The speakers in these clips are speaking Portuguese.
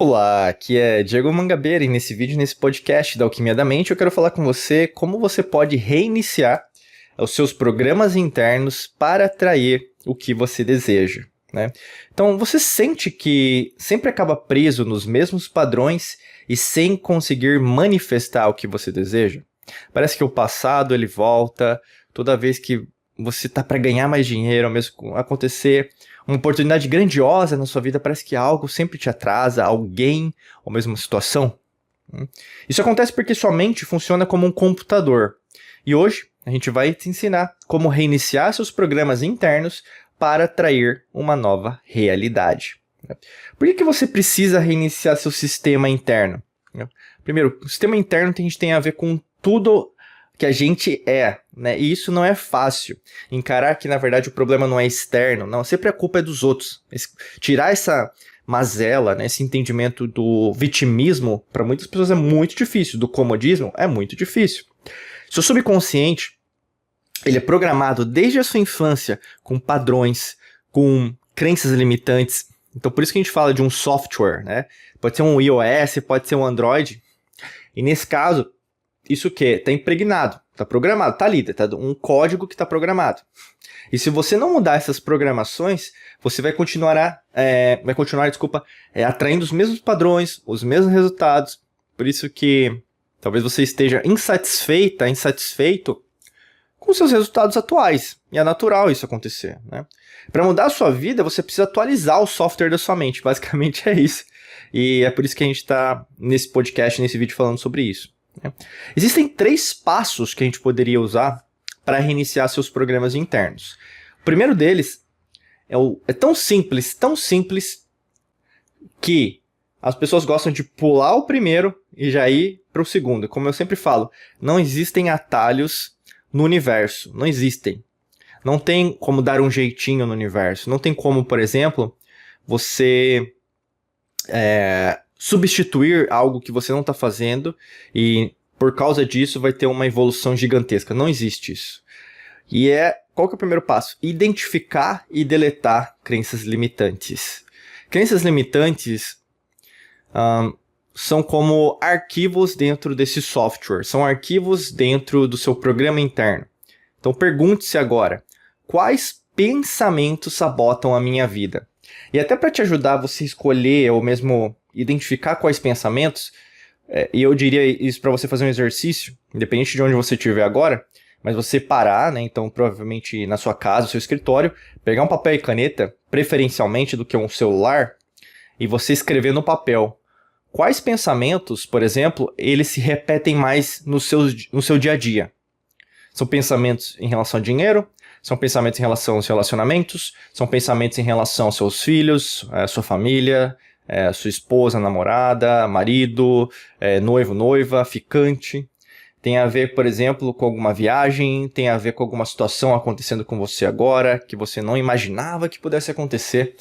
Olá, aqui é Diego Mangabeira e nesse vídeo, nesse podcast da Alquimia da Mente, eu quero falar com você como você pode reiniciar os seus programas internos para atrair o que você deseja, né? Então, você sente que sempre acaba preso nos mesmos padrões e sem conseguir manifestar o que você deseja? Parece que o passado ele volta toda vez que você tá para ganhar mais dinheiro, ao mesmo acontecer uma oportunidade grandiosa na sua vida, parece que algo sempre te atrasa, alguém, ou mesmo uma situação. Isso acontece porque sua mente funciona como um computador. E hoje a gente vai te ensinar como reiniciar seus programas internos para atrair uma nova realidade. Por que você precisa reiniciar seu sistema interno? Primeiro, o sistema interno tem a ver com tudo que a gente é, né? E isso não é fácil. Encarar que, na verdade, o problema não é externo, não, sempre a culpa é dos outros. Tirar essa mazela, né, esse entendimento do vitimismo, para muitas pessoas é muito difícil, do comodismo é muito difícil. Seu subconsciente, ele é programado desde a sua infância com padrões, com crenças limitantes. Então, por isso que a gente fala de um software, né? Pode ser um iOS, pode ser um Android. E nesse caso, isso que está impregnado, está programado, está ali, tá um código que está programado. E se você não mudar essas programações, você vai continuar, atraindo os mesmos padrões, os mesmos resultados. Por isso que talvez você esteja insatisfeito com seus resultados atuais. E é natural isso acontecer, né? Para mudar a sua vida, você precisa atualizar o software da sua mente. Basicamente é isso. E é por isso que a gente está nesse podcast, nesse vídeo, falando sobre isso. Existem 3 passos que a gente poderia usar para reiniciar seus programas internos. O primeiro deles é tão simples que as pessoas gostam de pular o primeiro e já ir para o segundo. Como eu sempre falo, não existem atalhos no universo, não existem. Não tem como dar um jeitinho no universo, não tem como, por exemplo, você substituir algo que você não está fazendo e por causa disso vai ter uma evolução gigantesca. Não existe isso. E qual que é o primeiro passo? Identificar e deletar crenças limitantes. Crenças limitantes são como arquivos dentro desse software, são arquivos dentro do seu programa interno. Então pergunte-se agora, quais pensamentos sabotam a minha vida? E até para te ajudar você escolher ou mesmo identificar quais pensamentos, e eu diria isso para você fazer um exercício, independente de onde você estiver agora, mas você parar, né, então provavelmente na sua casa, no seu escritório, pegar um papel e caneta, preferencialmente do que um celular, e você escrever no papel quais pensamentos, por exemplo, eles se repetem mais no seu dia a dia. São pensamentos em relação ao dinheiro, são pensamentos em relação aos relacionamentos, são pensamentos em relação aos seus filhos, à sua família, sua esposa, namorada, marido, noivo, noiva, ficante. Tem a ver, por exemplo, com alguma viagem, tem a ver com alguma situação acontecendo com você agora, que você não imaginava que pudesse acontecer.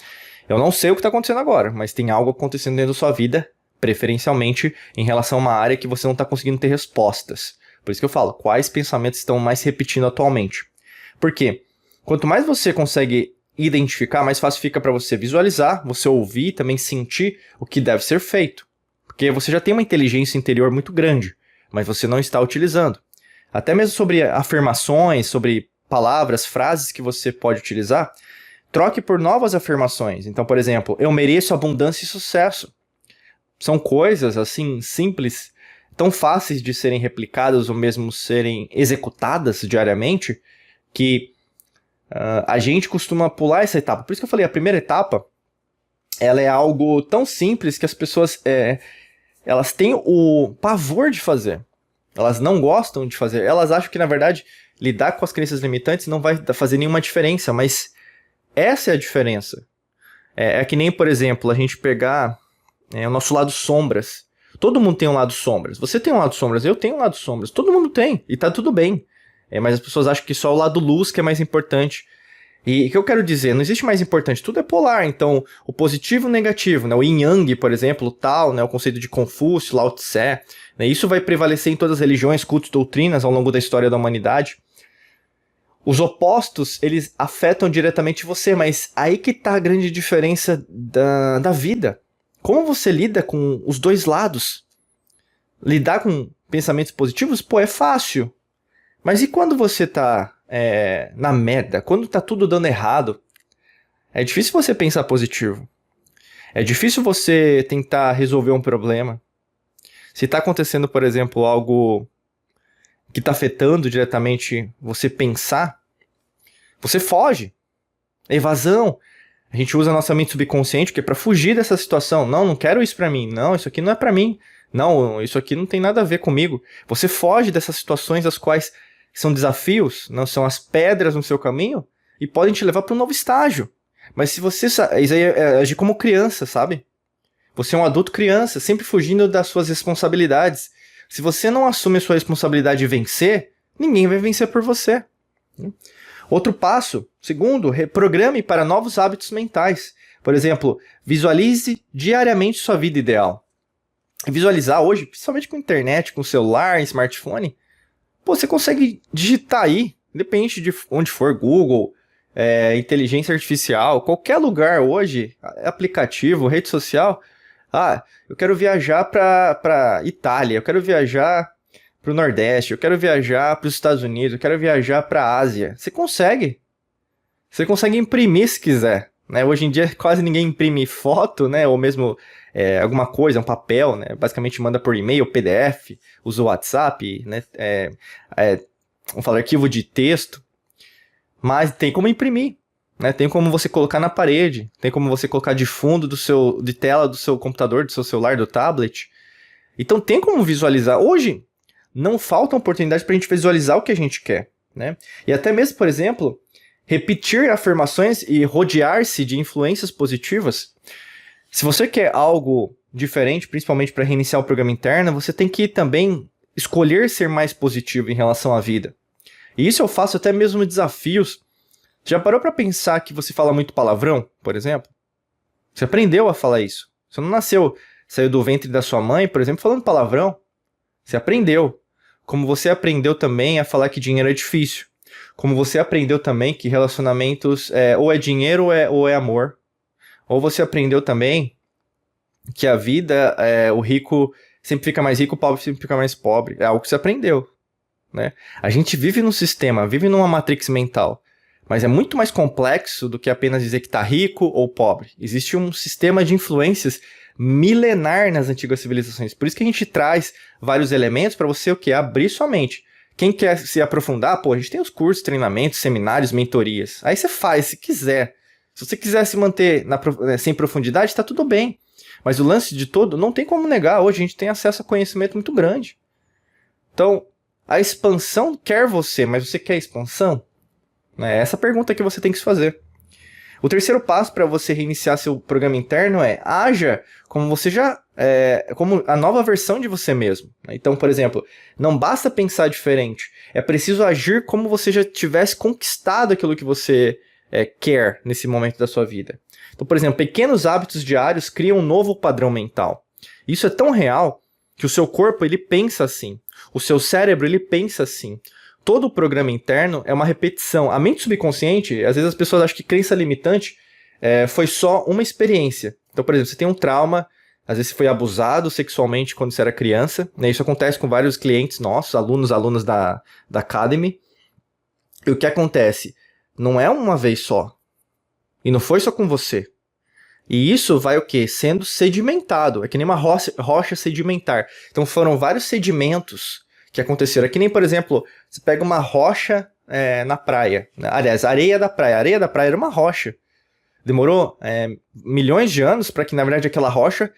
Eu não sei o que está acontecendo agora, mas tem algo acontecendo dentro da sua vida, preferencialmente em relação a uma área que você não está conseguindo ter respostas. Por isso que eu falo, quais pensamentos estão mais repetindo atualmente? Por quê? Quanto mais você consegue identificar, mais fácil fica para você visualizar, você ouvir e também sentir o que deve ser feito. Porque você já tem uma inteligência interior muito grande, mas você não está utilizando. Até mesmo sobre afirmações, sobre palavras, frases que você pode utilizar, troque por novas afirmações. Então, por exemplo, eu mereço abundância e sucesso. São coisas assim simples, tão fáceis de serem replicadas ou mesmo serem executadas diariamente, que a gente costuma pular essa etapa. Por isso que eu falei, a primeira etapa, ela é algo tão simples que as pessoas elas têm o pavor de fazer. Elas não gostam de fazer. Elas acham que, na verdade, lidar com as crenças limitantes não vai fazer nenhuma diferença, mas essa é a diferença. É que nem, por exemplo, a gente pegar o nosso lado sombras. Todo mundo tem um lado sombras. Você tem um lado sombras, eu tenho um lado sombras. Todo mundo tem, e tá tudo bem. Mas as pessoas acham que só o lado luz que é mais importante. E o que eu quero dizer? Não existe mais importante, tudo é polar. Então, o positivo e o negativo, né? O yin yang, por exemplo, o Tao, né? O conceito de Confúcio, Lao Tse, né? Isso vai prevalecer em todas as religiões, cultos, doutrinas ao longo da história da humanidade. Os opostos, eles afetam diretamente você, mas aí que tá a grande diferença da vida. Como você lida com os dois lados? Lidar com pensamentos positivos, pô, é fácil. Mas e quando você tá na merda? Quando tá tudo dando errado? É difícil você pensar positivo. É difícil você tentar resolver um problema. Se tá acontecendo, por exemplo, algo que tá afetando diretamente você pensar, você foge. É evasão. A gente usa a nossa mente subconsciente que é pra fugir dessa situação. Não, não quero isso pra mim. Não, isso aqui não é pra mim. Não, isso aqui não tem nada a ver comigo. Você foge dessas situações as quais são desafios, não são as pedras no seu caminho e podem te levar para um novo estágio. Mas se você... Isso aí é agir como criança, sabe? Você é um adulto criança, sempre fugindo das suas responsabilidades. Se você não assume a sua responsabilidade de vencer, ninguém vai vencer por você. Outro passo, segundo, reprograme para novos hábitos mentais. Por exemplo, visualize diariamente sua vida ideal. Visualizar hoje, principalmente com internet, com celular, smartphone, pô, você consegue digitar aí, independente de onde for, Google, inteligência artificial, qualquer lugar hoje, aplicativo, rede social. Ah, eu quero viajar para Itália, eu quero viajar para o Nordeste, eu quero viajar para os Estados Unidos, eu quero viajar para a Ásia. Você consegue. Você consegue imprimir se quiser. Né? Hoje em dia quase ninguém imprime foto, né? Ou mesmo alguma coisa, um papel, né? Basicamente manda por e-mail, PDF, usa o WhatsApp, né? Vamos falar arquivo de texto, mas tem como imprimir, né? Tem como você colocar na parede, tem como você colocar de fundo de tela do seu computador, do seu celular, do tablet. Então tem como visualizar. Hoje não falta oportunidade para a gente visualizar o que a gente quer, né? E até mesmo, por exemplo, repetir afirmações e rodear-se de influências positivas. Se você quer algo diferente, principalmente para reiniciar o programa interno, você tem que também escolher ser mais positivo em relação à vida. E isso eu faço até mesmo em desafios. Já parou para pensar que você fala muito palavrão, por exemplo? Você aprendeu a falar isso. Você não saiu do ventre da sua mãe, por exemplo, falando palavrão. Você aprendeu. Como você aprendeu também a falar que dinheiro é difícil. Como você aprendeu também que relacionamentos ou é dinheiro ou é amor. Ou você aprendeu também que a vida, o rico sempre fica mais rico, o pobre sempre fica mais pobre. É algo que você aprendeu. Né? A gente vive num sistema, vive numa matrix mental. Mas é muito mais complexo do que apenas dizer que está rico ou pobre. Existe um sistema de influências milenar nas antigas civilizações. Por isso que a gente traz vários elementos para você o quê? Abrir sua mente. Quem quer se aprofundar, pô, a gente tem os cursos, treinamentos, seminários, mentorias. Aí você faz, se quiser. Se você quiser se manter sem profundidade, está tudo bem. Mas o lance de todo, não tem como negar. Hoje a gente tem acesso a conhecimento muito grande. Então, a expansão quer você, mas você quer expansão? É essa pergunta que você tem que se fazer. O terceiro passo para você reiniciar seu programa interno é haja como você como a nova versão de você mesmo. Então, por exemplo, não basta pensar diferente, é preciso agir como você já tivesse conquistado aquilo que você quer nesse momento da sua vida. Então, por exemplo, pequenos hábitos diários criam um novo padrão mental. Isso é tão real que o seu corpo ele pensa assim, o seu cérebro ele pensa assim. Todo o programa interno é uma repetição. A mente subconsciente, às vezes as pessoas acham que crença limitante foi só uma experiência. Então, por exemplo, você tem um trauma, às vezes você foi abusado sexualmente quando você era criança, né? Isso acontece com vários clientes nossos, alunos da Academy. E o que acontece? Não é uma vez só. E não foi só com você. E isso vai o quê? Sendo sedimentado. É que nem uma rocha sedimentar. Então foram vários sedimentos que aconteceram. É que nem, por exemplo, você pega uma rocha na praia. Aliás, areia da praia. A areia da praia era uma rocha. Demorou milhões de anos para que, na verdade, aquela rocha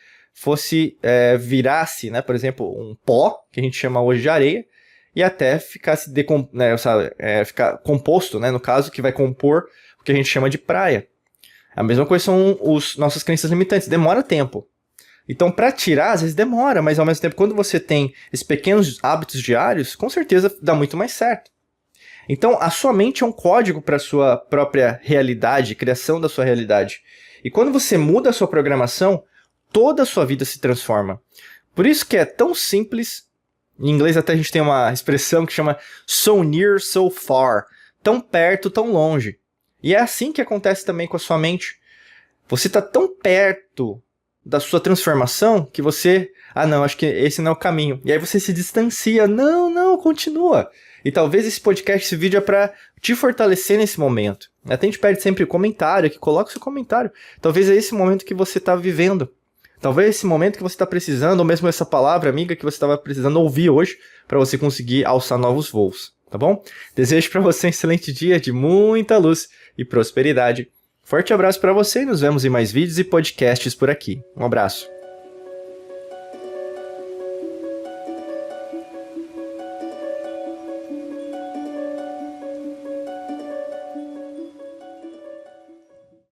virasse, né, por exemplo, um pó, que a gente chama hoje de areia, e até ficasse ficar composto, né, no caso, que vai compor o que a gente chama de praia. A mesma coisa são nossas crenças limitantes. Demora tempo. Então, para tirar, às vezes demora, mas ao mesmo tempo, quando você tem esses pequenos hábitos diários, com certeza dá muito mais certo. Então, a sua mente é um código para a sua própria realidade, criação da sua realidade. E quando você muda a sua programação, toda a sua vida se transforma. Por isso que é tão simples. Em inglês até a gente tem uma expressão que chama so near, so far. Tão perto, tão longe. E é assim que acontece também com a sua mente. Você está tão perto da sua transformação que você... Ah, não, acho que esse não é o caminho. E aí você se distancia. Não, continua. E talvez esse podcast, esse vídeo é para te fortalecer nesse momento. Até a gente pede sempre comentário aqui, coloca o seu comentário. Talvez é esse momento que você está vivendo. Talvez esse momento que você está precisando, ou mesmo essa palavra amiga que você estava precisando ouvir hoje, para você conseguir alçar novos voos, tá bom? Desejo para você um excelente dia de muita luz e prosperidade. Forte abraço para você e nos vemos em mais vídeos e podcasts por aqui. Um abraço.